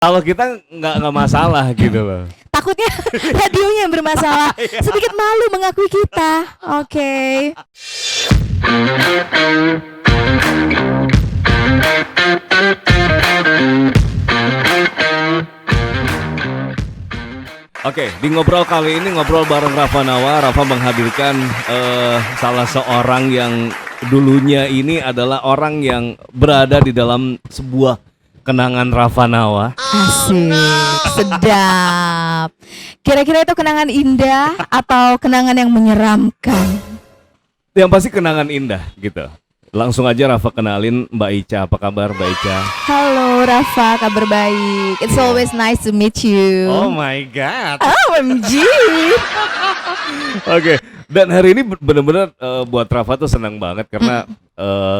Kalau kita nggak masalah gitu loh. Takutnya radionya yang bermasalah. Sedikit malu mengakui kita. Oke. Oke, di ngobrol kali ini ngobrol bareng Rafa Nawa. Rafa menghadirkan salah seorang yang dulunya ini adalah orang yang berada di dalam sebuah kenangan Rafa Nawa. Asik, sedap. Kira-kira itu kenangan indah atau kenangan yang menyeramkan? Yang pasti kenangan indah gitu. Langsung aja Rafa kenalin Mbak Ica. Apa kabar Mbak Ica? Halo Rafa, kabar baik. It's always nice to meet you. Oh my god. OMG. Oke, dan hari ini benar-benar buat Rafa tuh senang banget karena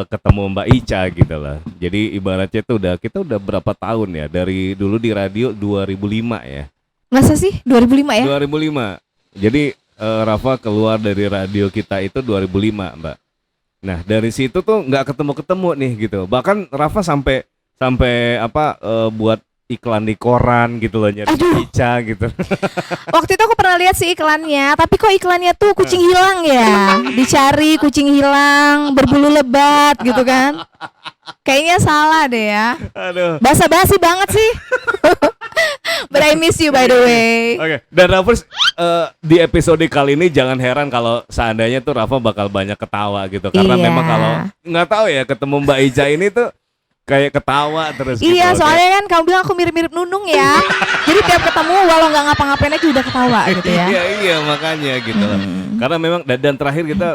ketemu Mbak Ica gitu lah. Jadi ibaratnya tuh kita udah berapa tahun ya, dari dulu di radio 2005 ya. Masa sih 2005 ya? 2005. Jadi Rafa keluar dari radio kita itu 2005, Mbak. Nah, dari situ tuh nggak ketemu-ketemu nih gitu. Bahkan Rafa sampai buat iklan di koran gitu loh, nyari Aduh. Ica gitu. Waktu itu aku pernah lihat sih iklannya, tapi kok iklannya tuh kucing hilang ya? Dicari kucing hilang, berbulu lebat gitu kan? Kayaknya salah deh ya. Aduh. Basa-basi banget sih. But I miss you by the way. Oke, dan Rafa di episode kali ini jangan heran kalau seandainya tuh Rafa bakal banyak ketawa gitu. Karena Iya. memang kalau nggak tahu ya, ketemu Mbak Ica ini tuh kayak ketawa terus gitu. Iya, Oke. soalnya kan kamu bilang aku mirip-mirip Nunung ya. Jadi tiap ketemu walau nggak ngapa-ngapain aja udah ketawa gitu ya. Iya makanya gitu loh. Karena memang dan terakhir kita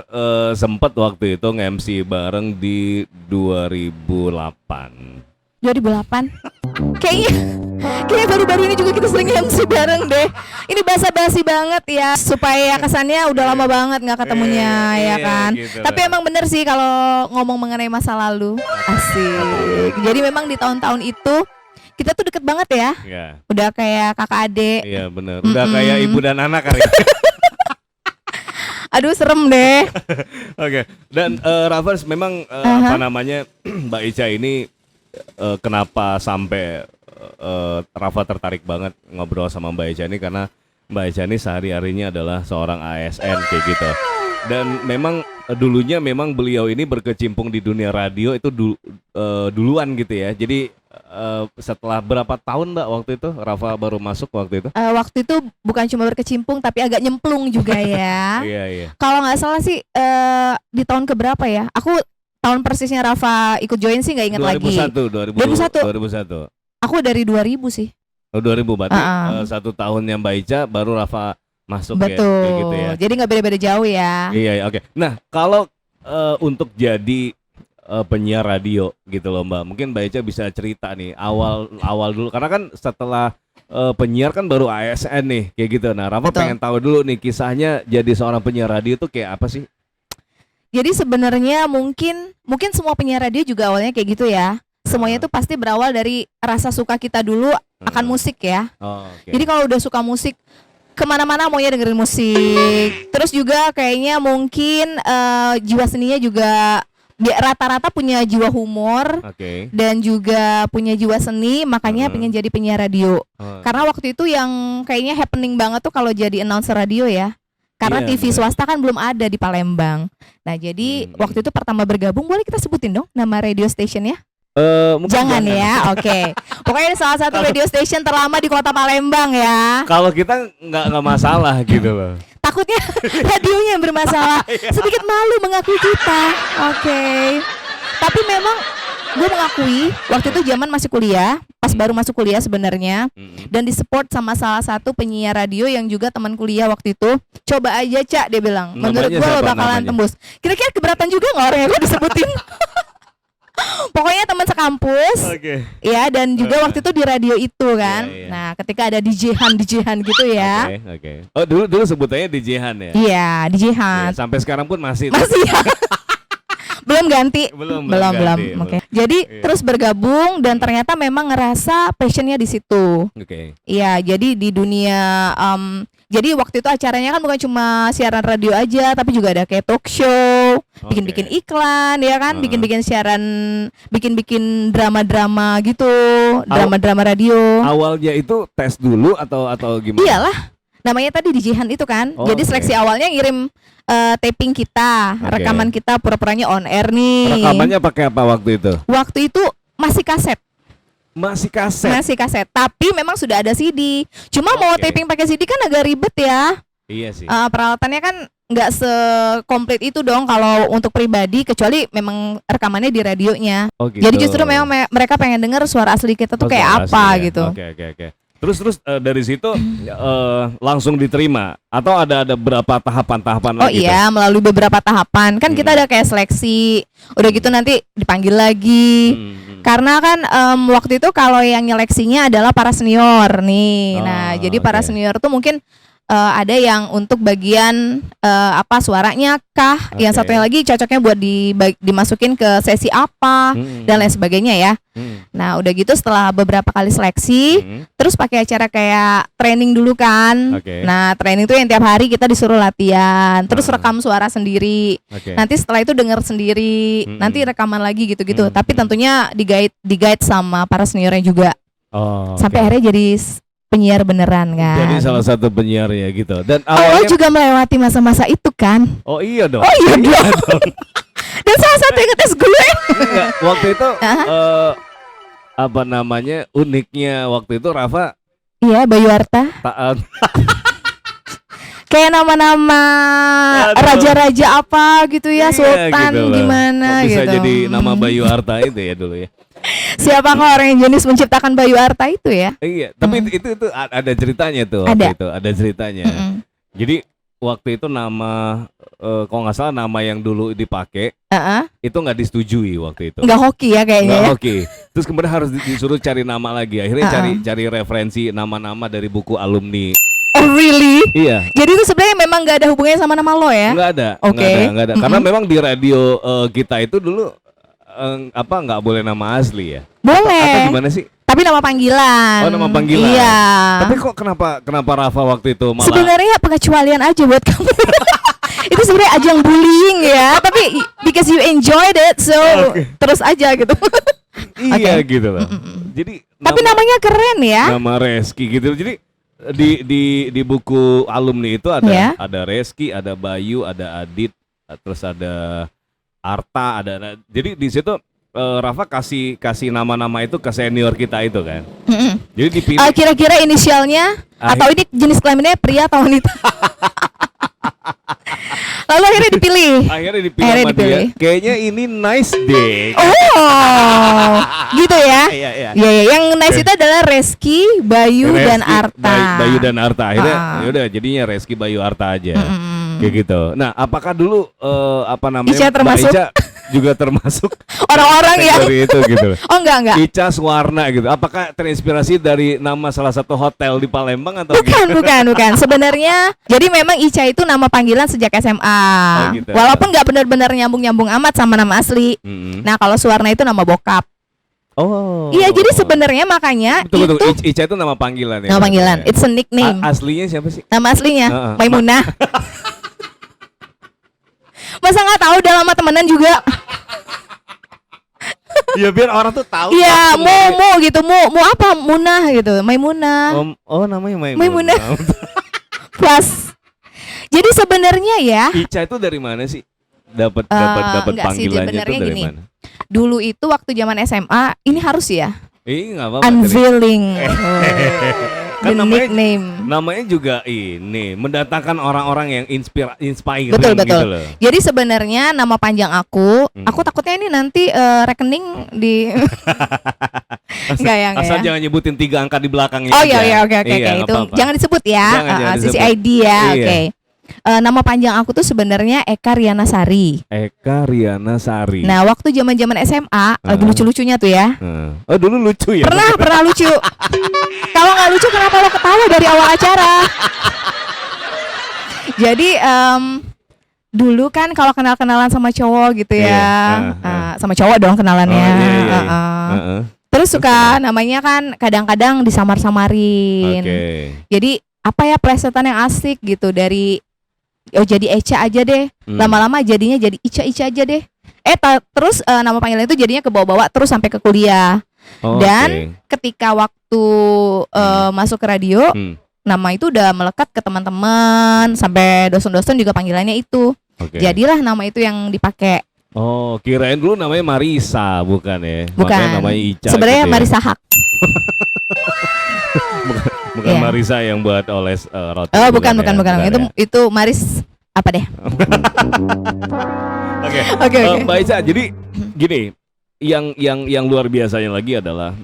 sempat waktu itu nge-MC bareng di 2008. 2008. Kayaknya baru-baru ini juga kita sering MC bareng deh. Ini basa-basi banget ya, supaya kesannya udah lama banget nggak ketemunya ya kan. gitu Tapi lah. emang bener sih kalau ngomong mengenai masa lalu. Asik. Jadi memang di tahun-tahun itu kita tuh deket banget ya. Iya. Udah kayak kakak adik. Iya benar. Udah kayak ibu dan anak kali. Aduh serem deh. Oke. Dan Rafa memang apa namanya Mbak Ica ini kenapa sampai Rafa tertarik banget ngobrol sama Mbak Ica ini karena Mbak Ica ini sehari-harinya adalah seorang ASN kayak gitu. Dan memang dulunya memang beliau ini berkecimpung di dunia radio itu duluan gitu ya. Jadi setelah berapa tahun Mbak waktu itu Rafa baru masuk waktu itu? Waktu itu bukan cuma berkecimpung tapi agak nyemplung juga ya. Iya. Kalau nggak salah sih di tahun keberapa ya? Aku tahun persisnya Rafa ikut join sih nggak ingat lagi. 2001. Aku dari 2000 sih. Oh 2000 berarti 1 tahunnya Mbak Ica baru Rafa masuk Betul. ya kayak gitu ya. Jadi nggak beda-beda jauh ya. Iya, oke. Nah, kalau untuk jadi penyiar radio gitu loh Mbak, mungkin Mbak Ica bisa cerita nih awal dulu karena kan setelah penyiar kan baru ASN nih kayak gitu. Nah, Rafa Betul. pengen tahu dulu nih kisahnya jadi seorang penyiar radio itu kayak apa sih? Jadi sebenarnya mungkin semua penyiar radio juga awalnya kayak gitu ya. Semuanya tuh pasti berawal dari rasa suka kita dulu akan musik ya. Oh, oke. Jadi kalau udah suka musik, kemana-mana maunya dengerin musik. Terus juga kayaknya mungkin jiwa seninya juga rata-rata punya jiwa humor Oke. dan juga punya jiwa seni, makanya pengen jadi penyiar radio. Oh, Karena waktu itu yang kayaknya happening banget tuh kalau jadi announcer radio ya. Karena Iya, TV bener. swasta kan belum ada di Palembang. Nah jadi waktu itu pertama bergabung, boleh kita sebutin dong nama radio stationnya? mungkin Jangan ya, oke. Pokoknya ini salah satu radio station terlama di kota Palembang ya. Kalau kita nggak masalah gitu loh. Takutnya radionya yang bermasalah. Sedikit malu mengakui kita. Oke. Tapi memang gue mengakui waktu itu zaman masih kuliah, pas baru masuk kuliah sebenarnya, dan disupport sama salah satu penyiar radio yang juga teman kuliah waktu itu. Coba aja Cak, dia bilang. Menurut Namanya gue lo siapa bakalan namanya? tembus. Kira-kira keberatan juga nggak orang yang gue disebutin? Pokoknya teman sekampus. Oke. Ya, dan juga waktu itu di radio itu kan. Iya. Nah, ketika ada DJ-han gitu ya. Oke. Oh dulu sebutannya DJ Han ya. Iya, DJ-han. Ya, sampai sekarang pun masih. Masih ya. Belum ganti. Belum Oke. ganti, belum. Jadi Iya. terus bergabung dan ternyata memang ngerasa passionnya di situ. Oke. Iya, jadi di dunia Jadi waktu itu acaranya kan bukan cuma siaran radio aja, tapi juga ada kayak talk show, bikin-bikin iklan, ya kan, bikin-bikin siaran, bikin-bikin drama-drama gitu, drama-drama radio. Awalnya itu tes dulu atau gimana? Iyalah, namanya tadi di Jihan itu kan. Jadi seleksi awalnya ngirim taping kita, rekaman kita pura-puranya on air nih. Rekamannya pakai apa waktu itu? Waktu itu masih kaset. Masih kaset. Tapi memang sudah ada CD. Cuma mau taping pakai CD kan agak ribet ya. Iya sih. Peralatannya kan nggak sekomplit itu dong kalau untuk pribadi, kecuali memang rekamannya di radionya. Gitu. Jadi justru memang mereka pengen denger suara asli kita tuh kayak apa ya? gitu. Oke. Terus dari situ langsung diterima atau ada berapa tahapan-tahapan lagi? Oh iya, melalui beberapa tahapan. Kan kita ada kayak seleksi. Udah gitu nanti dipanggil lagi. Karena kan waktu itu kalau yang nyeleksinya adalah para senior nih. Nah, jadi para senior tuh mungkin ada yang untuk bagian suaranya kah, yang satunya lagi cocoknya buat dimasukin ke sesi apa dan lain sebagainya ya. Nah, udah gitu setelah beberapa kali seleksi, terus pakai acara kayak training dulu kan. Nah, training tuh yang tiap hari kita disuruh latihan, terus rekam suara sendiri. Nanti setelah itu denger sendiri, nanti rekaman lagi gitu-gitu. Tapi tentunya di-guide sama para seniornya juga. Sampai akhirnya jadi penyiar beneran kan. Jadi salah satu penyiar ya gitu. Dan awalnya juga melewati masa-masa itu kan. Oh iya dong. Dan salah satu yang ngetes gue. Waktu itu uniknya waktu itu Rafa. Iya, Bayu Arta. Kayak nama-nama raja-raja apa gitu ya, sultan gitu gimana bisa gitu. Jadi nama Bayu Arta itu ya dulu ya. Siapakah orang yang jenis menciptakan Bayu Arta itu ya? Iya, tapi itu ada ceritanya tuh waktu itu, ada ceritanya. Jadi waktu itu nama kalau nggak salah nama yang dulu dipakai itu nggak disetujui waktu itu. Nggak hoki ya kayaknya. Nggak hoki. Terus kemudian harus disuruh cari nama lagi. Akhirnya cari referensi nama-nama dari buku alumni. Oh really? Iya. Jadi itu sebenarnya memang nggak ada hubungannya sama nama lo ya? Nggak ada. Nggak ada. Karena memang di radio kita itu dulu nggak boleh nama asli ya? Boleh. Atau gimana sih? Tapi nama panggilan. Oh, nama panggilan. Iya. Tapi kok kenapa Rafa waktu itu malah? Sebenarnya pengecualian aja buat kamu. Itu sebenarnya ajang bullying ya. Tapi because you enjoyed it, so terus aja gitu. Iya gitu loh. Jadi. Tapi namanya keren ya. Nama Reski gitu. Jadi di buku alumni itu ada Reski, ada Bayu, ada Adit, terus ada Arta, ada. Jadi di situ Rafa kasih nama-nama itu ke senior kita itu kan. Jadi dipilih. Kira-kira inisialnya atau ini jenis kelaminnya pria atau wanita? Lalu akhirnya dipilih. Akhirnya dipilih. Dia. Kayaknya ini nice deh. Oh, gitu ya? Iya. Iya. Yang nice itu adalah Reski, Bayu, dan Arta. Bayu dan Arta. Akhirnya yaudah jadinya Reski, Bayu, Arta aja. Kayak gitu. Nah, apakah dulu Ica termasuk? Ica juga termasuk orang-orang yang dari itu gitu. Oh enggak. Ica Suwarna gitu. Apakah terinspirasi dari nama salah satu hotel di Palembang atau Bukan. Sebenarnya jadi memang Ica itu nama panggilan sejak SMA. Gitu. Walaupun nggak benar-benar nyambung amat sama nama asli. Nah, kalau Suwarna itu nama bokap. Oh. Iya, jadi sebenarnya makanya betul. Ica itu nama panggilan ya. Nama panggilan. It's a nickname. Aslinya siapa sih? Nama aslinya Maimunah. Masa nggak tahu, udah lama temenan juga. Ya biar orang tuh tahu. Iya, Mu gitu, Mu apa? Munah gitu, Maimunah. Oh, namanya Maimunah. Pas. Jadi sebenarnya ya. Ica itu dari mana sih? Dapat panggilannya itu dari mana? Dulu itu waktu zaman SMA, ini harus ya. Nggak apa-apa. Unveiling. Kan nickname. Namanya juga ini mendatangkan orang-orang yang inspiring. Betul. Gitu loh. Jadi sebenarnya nama panjang aku takutnya ini nanti rekening di Asal jangan nyebutin 3 angka di belakangnya. Oh iya, oke. Itu jangan disebut ya. Sisi ID ya. Oke. Nama panjang aku tuh sebenarnya Eka Riana Sari. Nah, waktu zaman-zaman SMA lagi lucu-lucunya tuh ya. Oh, dulu lucu ya. Pernah lucu. Kalau nggak lucu kenapa lo ketawa dari awal acara? Jadi dulu kan kalau kenal-kenalan sama cowok gitu ya, sama cowok dong kenalannya. Terus suka namanya kan kadang-kadang disamar-samarin. Jadi apa ya plesetan yang asik gitu dari jadi Eca aja deh. Lama-lama jadinya jadi Ica aja deh. Terus nama panggilan itu jadinya ke bawah-bawah terus sampai ke kuliah. Dan ketika waktu masuk ke radio, nama itu udah melekat ke teman-teman, sampai dosen-dosen juga panggilannya itu. Jadilah nama itu yang dipakai. Oh, kirain dulu namanya Marisa, bukan ya? Bukan. Makanya namanya Ica. Sebenarnya gitu ya? Marisa Hak. bukan Iya. Marisa yang buat oles roti. Oh, bukan. Ya? Itu Maris apa deh? Oke. Mbak Ica, jadi gini, yang luar biasanya lagi adalah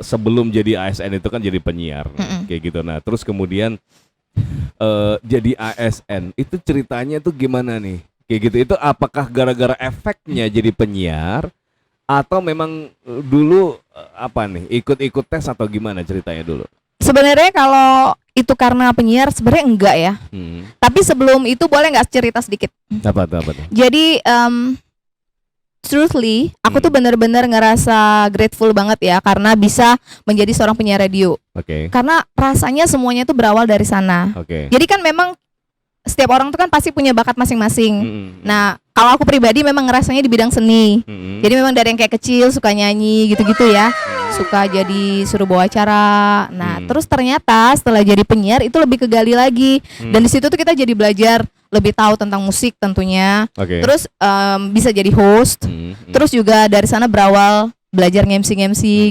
sebelum jadi ASN itu kan jadi penyiar, kayak gitu. Nah, terus kemudian jadi ASN itu ceritanya tuh gimana nih? Kayak gitu. Itu apakah gara-gara efeknya jadi penyiar atau memang dulu apa nih? Ikut-ikut tes atau gimana ceritanya dulu? Sebenarnya kalau itu karena penyiar sebenarnya enggak ya. Tapi sebelum itu boleh nggak cerita sedikit? Apa tuh? Jadi truthfully, aku tuh bener-bener ngerasa grateful banget ya karena bisa menjadi seorang penyiar radio. Karena rasanya semuanya tuh berawal dari sana. Jadi kan memang setiap orang tuh kan pasti punya bakat masing-masing. Nah, kalau aku pribadi memang ngerasanya di bidang seni. Jadi memang dari yang kayak kecil suka nyanyi gitu-gitu ya. Suka jadi suruh bawa acara. Nah, terus ternyata setelah jadi penyiar itu lebih kegali lagi. Dan di situ tuh kita jadi belajar lebih tahu tentang musik tentunya. Terus bisa jadi host. Terus juga dari sana berawal belajar MC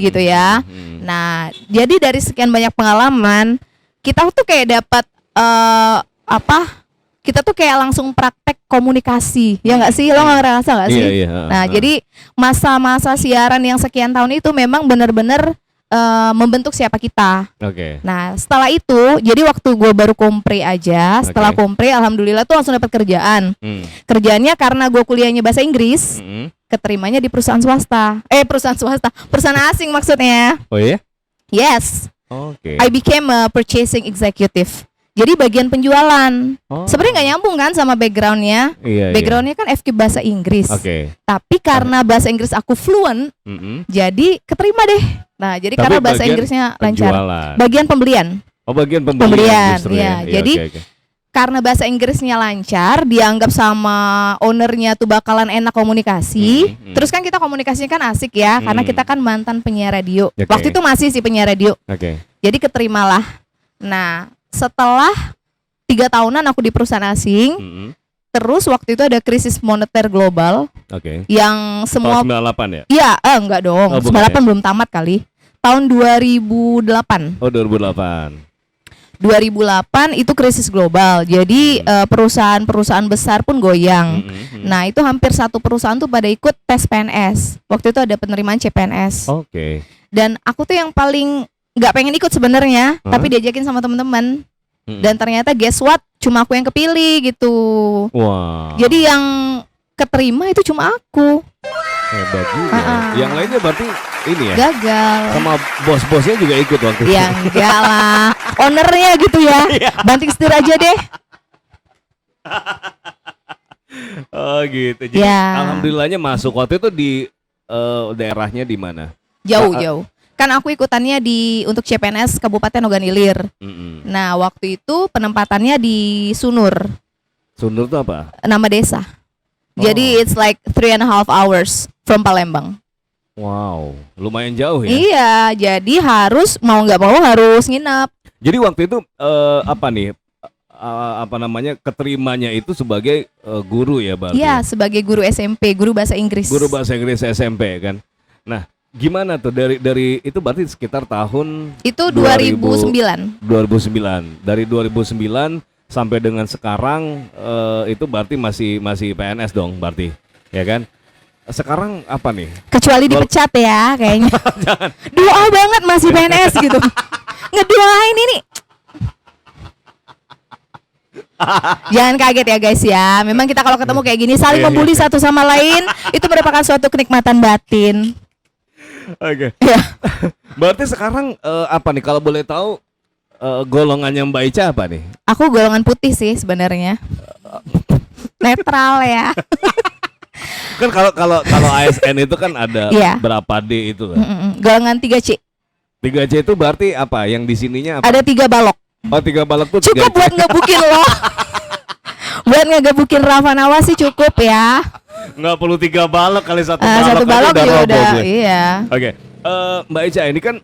gitu ya. Nah, jadi dari sekian banyak pengalaman, kita tuh kayak dapat kita tuh kayak langsung praktek komunikasi, ya nggak sih? Lo nggak ngerasa nggak sih? Nah, jadi masa-masa siaran yang sekian tahun itu memang benar-benar membentuk siapa kita. Nah, setelah itu, jadi waktu gue baru kompre aja, setelah kompre, alhamdulillah tuh langsung dapat kerjaan. Kerjaannya karena gue kuliahnya bahasa Inggris, keterimanya di perusahaan swasta. Perusahaan asing maksudnya. Oh iya? Yes. I became a purchasing executive. Jadi bagian penjualan. Sebenarnya nggak nyambung kan sama backgroundnya. Backgroundnya kan FK bahasa Inggris. Tapi karena bahasa Inggris aku fluent, jadi keterima deh. Nah, jadi karena bahasa Inggrisnya lancar. Bagian pembelian. Bagian pembelian. Ya. Jadi karena bahasa Inggrisnya lancar, dianggap sama ownernya tuh bakalan enak komunikasi. Terus kan kita komunikasinya kan asik ya, karena kita kan mantan penyiar radio. Waktu itu masih sih penyiar radio. Jadi keterimalah. Nah, setelah 3 tahunan aku di perusahaan asing, terus waktu itu ada krisis moneter global, yang semua tahun 98 ya? Iya, enggak dong, 98 belum tamat kali. Tahun 2008. 2008 itu krisis global. Jadi perusahaan-perusahaan besar pun goyang. Nah, itu hampir satu perusahaan tuh pada ikut tes PNS. Waktu itu ada penerimaan CPNS. Dan aku tuh yang paling nggak pengen ikut sebenarnya, tapi diajakin sama teman-teman. Dan ternyata guess what, cuma aku yang kepilih gitu. Jadi yang keterima itu cuma aku. Hebat juga. Yang lainnya berarti ini ya, gagal. Sama bos-bosnya juga ikut waktu itu. Ya enggak lah, ownernya gitu ya. Banting setir aja deh. Gitu. Jadi alhamdulillahnya masuk. Waktu itu di daerahnya di mana? Jauh. Kan aku ikutannya untuk CPNS Kabupaten Ogan Ilir. Nah, waktu itu penempatannya di Sunur. Sunur itu apa? Nama desa. Jadi it's like 3.5 hours from Palembang. Wow, lumayan jauh ya? Iya, jadi mau nggak mau harus nginep. Jadi waktu itu keterimanya itu sebagai guru ya, Bang? Iya, sebagai guru SMP, guru bahasa Inggris. Guru bahasa Inggris SMP kan. Nah, gimana tuh dari itu berarti sekitar tahun itu 2009. Dari 2009 sampai dengan sekarang itu berarti masih PNS dong berarti, ya kan? Sekarang apa nih? Kecuali dipecat ya kayaknya. Doa banget masih PNS gitu. Ngedoain ini. Jangan kaget ya guys ya. Memang kita kalau ketemu kayak gini saling membuli satu sama lain, itu merupakan suatu kenikmatan batin. Berarti sekarang apa nih kalau boleh tahu golongannya Mbak Ica apa nih? Aku golongan putih sih sebenarnya. Netral ya. Kan kalau ASN itu kan ada berapa D itu kan? Golongan 3C. 3C itu berarti apa? Yang di sininya apa? Ada 3 balok. Oh 3 balok tuh Cukup buat ngebukin lo. Buat ngegebukin Rafa Nawa sih cukup ya. Nggak perlu 3 balok kali satu Satu balok balok aja juga roboh udah, gue. iya. Oke, Mbak Ica ini kan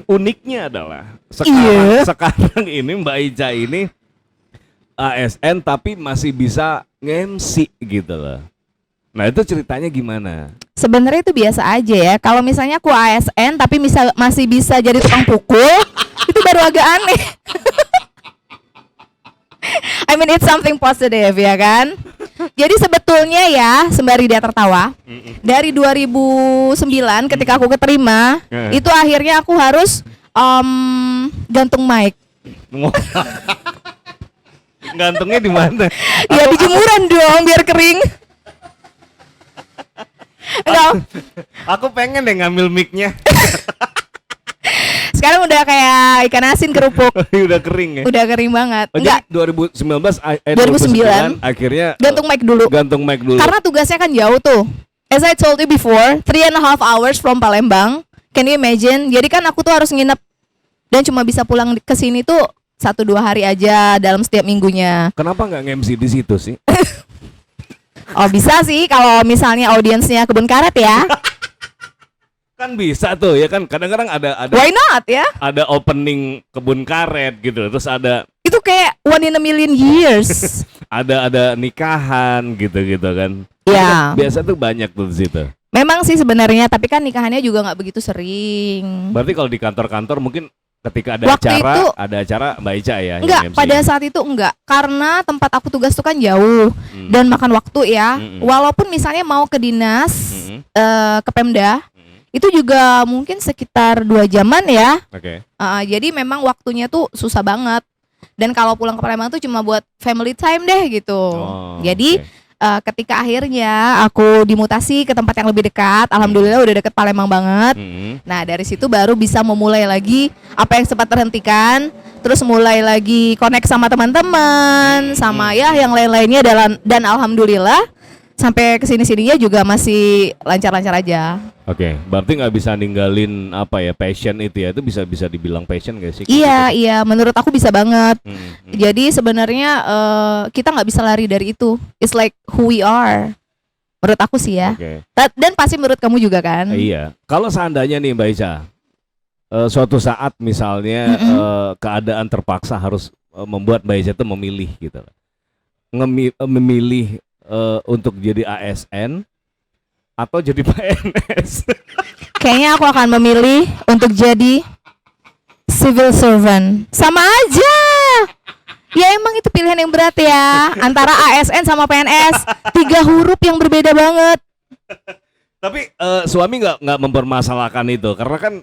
uniknya adalah Iya. sekarang ini Mbak Ica ini ASN tapi masih bisa nge-MC gitu loh. Nah itu ceritanya gimana? Sebenarnya itu biasa aja ya. Kalau misalnya aku ASN tapi masih bisa jadi tukang pukul, itu baru agak aneh. I mean it's something positive ya kan. Jadi sebetulnya ya sembari dia tertawa, dari 2009 ketika aku keterima, itu akhirnya aku harus gantung mic. Gantungnya di mana? Ya di jemuran dong biar kering. Enggak. Aku pengen deh ngambil mic-nya. Sekarang udah kayak ikan asin kerupuk. Udah kering ya. Udah kering banget. Oh, Enggak. jadi 2009 akhirnya gantung mic dulu. gantung mic dulu. Karena tugasnya kan jauh tuh. As I told you before, 3.5 hours from Palembang. Can you imagine? Jadi kan aku tuh harus nginep dan cuma bisa pulang ke sini tuh 1-2 hari aja dalam setiap minggunya. Kenapa nggak nge-MC di situ sih? Oh bisa sih kalau misalnya audiensnya kebun karet ya. Kan bisa tuh ya kan. Kadang-kadang ada Why not ya? ada opening kebun karet gitu. Terus ada Itu kayak one in a million years. ada nikahan gitu kan. Ya. Biasa tuh banyak tuh di situ. Memang sih sebenarnya, tapi kan nikahannya juga nggak begitu sering. Berarti kalau di kantor-kantor mungkin ketika Waktu itu ada acara Mbak Ica ya yang enggak, MC. pada saat itu enggak. Karena tempat aku tugas tuh kan jauh dan makan waktu ya. Walaupun misalnya mau ke dinas, ke Pemda, itu juga mungkin sekitar 2 jaman ya. Oke. Jadi memang waktunya tuh susah banget. Dan kalau pulang ke Palembang tuh cuma buat family time deh gitu. Oh, Jadi oke. ketika akhirnya aku dimutasi ke tempat yang lebih dekat, alhamdulillah udah deket Palembang banget. Nah dari situ baru bisa memulai lagi apa yang sempat terhentikan, terus mulai lagi connect sama teman-teman, sama ya yang lain-lainnya dan alhamdulillah sampai kesini-sininya juga masih lancar-lancar aja. Oke, berarti nggak bisa ninggalin apa ya passion itu ya, itu bisa dibilang passion gak sih? Iya, menurut aku bisa banget. Hmm. Jadi sebenarnya kita nggak bisa lari dari itu. It's like who we are. Menurut aku sih ya. Oke. Dan pasti menurut kamu juga kan? Iya. Kalau seandainya nih Mbak Ica, suatu saat misalnya keadaan terpaksa harus membuat Mbak Ica itu memilih gitu, memilih untuk jadi ASN atau jadi PNS. Kayaknya aku akan memilih untuk jadi civil servant. Sama aja. Ya emang itu pilihan yang berat ya. Antara ASN sama PNS, 3 huruf yang berbeda banget. Tapi suami nggak mempermasalahkan itu karena kan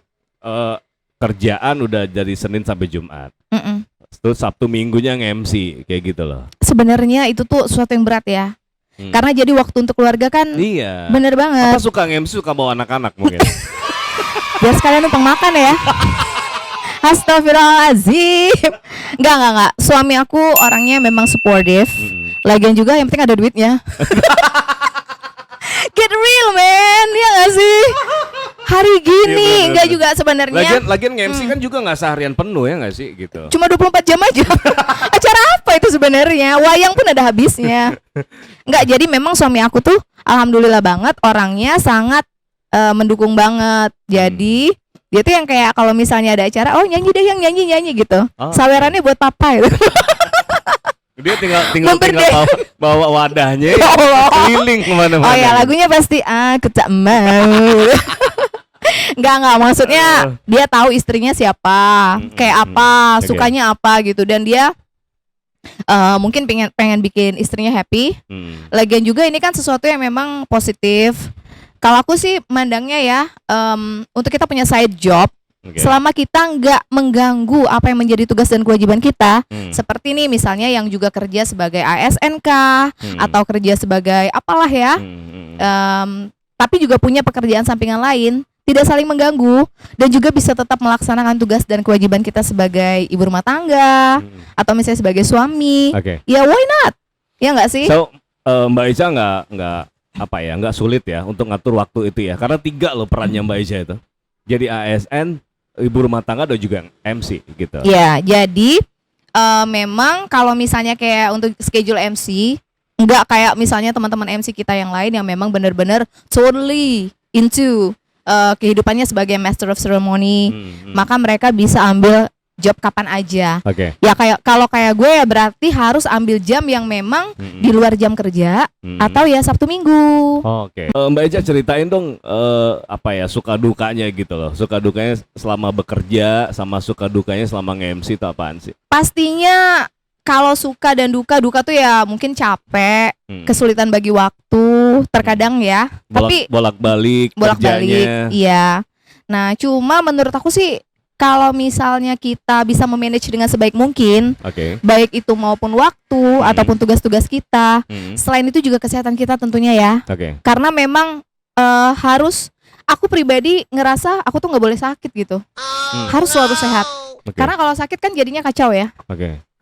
kerjaan udah dari Senin sampai Jumat. Terus Sabtu Minggunya nge-MC kayak gitu loh. Sebenarnya itu tuh sesuatu yang berat ya. Karena jadi waktu untuk keluarga kan. Iya. Bener banget. Apa suka nge-MC, suka bawa anak-anak mungkin. Biar sekalian numpang makan ya. Astagfirullahaladzim. Enggak. Suami aku orangnya memang supportive. Lagian juga yang penting ada duitnya. Get real man, ya gak sih? Hari gini, Iya, enggak juga sebenarnya. Lagian nge-MC kan juga nggak seharian penuh ya nggak sih gitu. Cuma 24 jam aja. Acara apa itu sebenarnya? Wayang pun ada habisnya. Enggak, jadi memang suami aku tuh alhamdulillah banget orangnya sangat mendukung banget. Jadi dia tuh yang kayak kalau misalnya ada acara, oh nyanyi deh, yang nyanyi gitu. Sawerannya buat papa itu. Dia tinggal bawa wadahnya Ya Allah. keliling kemana-mana. Oh ya lagunya pasti aku tak mau. Enggak maksudnya dia tahu istrinya siapa, kayak apa, sukanya apa gitu, dan dia mungkin pengen bikin istrinya happy. Lagian juga ini kan sesuatu yang memang positif. Kalau aku sih mandangnya ya, untuk kita punya side job, selama kita nggak mengganggu apa yang menjadi tugas dan kewajiban kita, seperti nih misalnya yang juga kerja sebagai ASN atau kerja sebagai apalah ya, tapi juga punya pekerjaan sampingan lain, tidak saling mengganggu dan juga bisa tetap melaksanakan tugas dan kewajiban kita sebagai ibu rumah tangga atau misalnya sebagai suami. Ya why not? Ya nggak sih? So Mbak Ica nggak sulit ya untuk ngatur waktu itu ya, karena 3 loh perannya Mbak Ica itu. Jadi ASN, ibu rumah tangga dan juga MC gitu. Ya, jadi memang kalau misalnya kayak untuk schedule MC, nggak kayak misalnya teman-teman MC kita yang lain yang memang benar-benar totally into kehidupannya sebagai master of ceremony, maka mereka bisa ambil job kapan aja. Oke. Ya kalau kayak gue ya berarti harus ambil jam yang memang di luar jam kerja atau ya Sabtu Minggu. Oke. Mbak Eca ceritain dong apa ya suka dukanya gitu loh. Suka dukanya selama bekerja sama suka dukanya selama nge-MC itu apaan sih? Pastinya kalau suka dan duka tuh ya mungkin capek, kesulitan bagi waktu, terkadang ya. Tapi bolak-balik kerjanya. Iya. Nah, cuma menurut aku sih kalau misalnya kita bisa memanage dengan sebaik mungkin, baik itu maupun waktu ataupun tugas-tugas kita, selain itu juga kesehatan kita tentunya ya. Karena memang harus, aku pribadi ngerasa aku tuh nggak boleh sakit gitu, harus selalu sehat. Karena kalau sakit kan jadinya kacau ya.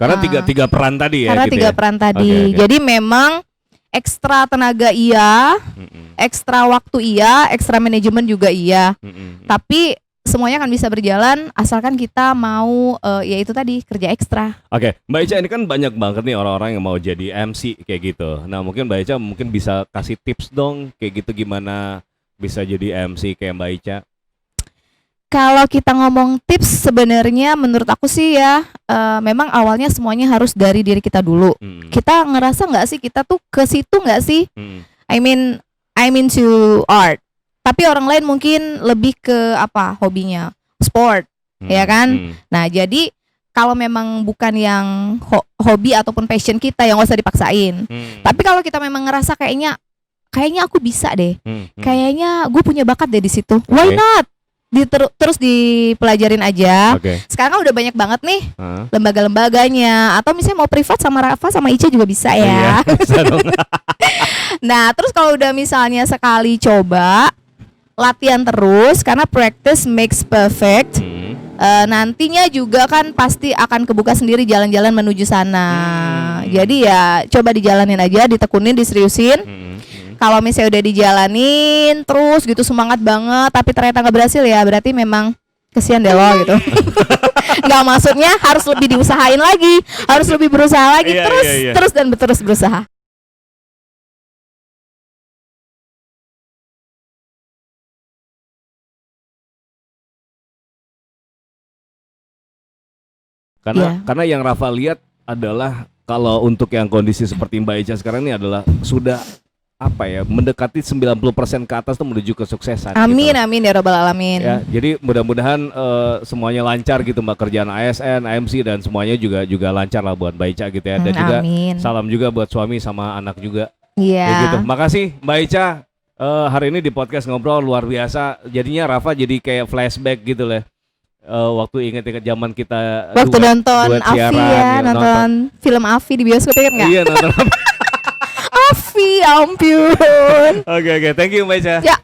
Karena tiga peran tadi ya. Karena gitu tiga peran tadi. Jadi memang ekstra tenaga iya, ekstra waktu iya, ekstra manajemen juga iya. Tapi semuanya akan bisa berjalan asalkan kita mau ya itu tadi kerja ekstra. Mbak Eca ini kan banyak banget nih orang-orang yang mau jadi MC kayak gitu. Nah mungkin Mbak Eca mungkin bisa kasih tips dong kayak gitu gimana bisa jadi MC kayak Mbak Eca. Kalau kita ngomong tips sebenarnya menurut aku sih ya memang awalnya semuanya harus dari diri kita dulu. Kita ngerasa nggak sih kita tuh ke situ nggak sih? I mean to art. Tapi orang lain mungkin lebih ke apa hobinya sport, ya kan? Nah jadi kalau memang bukan yang hobi ataupun passion kita yang gak usah dipaksain. Tapi kalau kita memang ngerasa kayaknya aku bisa deh, kayaknya gue punya bakat deh di situ. Why not? Terus dipelajarin aja. Sekarang kan udah banyak banget nih lembaga-lembaganya. Atau misalnya mau privat sama Rafa sama Ica juga bisa ya. Nah terus kalau udah misalnya sekali coba, latihan terus karena practice makes perfect. Nantinya juga kan pasti akan kebuka sendiri jalan-jalan menuju sana. Jadi ya coba dijalanin aja, ditekunin, diseriusin. Kalau misalnya udah dijalanin terus gitu semangat banget tapi ternyata nggak berhasil ya berarti memang kesian deh lo gitu. Nggak, maksudnya harus lebih diusahain lagi, harus lebih berusaha lagi, terus dan terus berusaha. Karena yang Rafa lihat adalah kalau untuk yang kondisi seperti Mbak Eca sekarang ini adalah sudah mendekati 90% ke atas tuh menuju kesuksesan. Amin gitu. Amin ya rabbal alamin. Ya, jadi mudah-mudahan semuanya lancar gitu Mbak, kerjaan ASN, AMC dan semuanya juga lancar lah buat Mbak Eca gitu ya. Dan juga salam juga buat suami sama anak juga. Iya. Gitu. Makasih Mbak Eca hari ini di podcast ngobrol luar biasa. Jadinya Rafa jadi kayak flashback gitu lah. Waktu inget-inget zaman kita waktu nonton Afi ya, nonton film Afi di bioskop, inget nggak? Iya, nonton Afi, ampun. Oke, thank you Mbak Eca. Ya.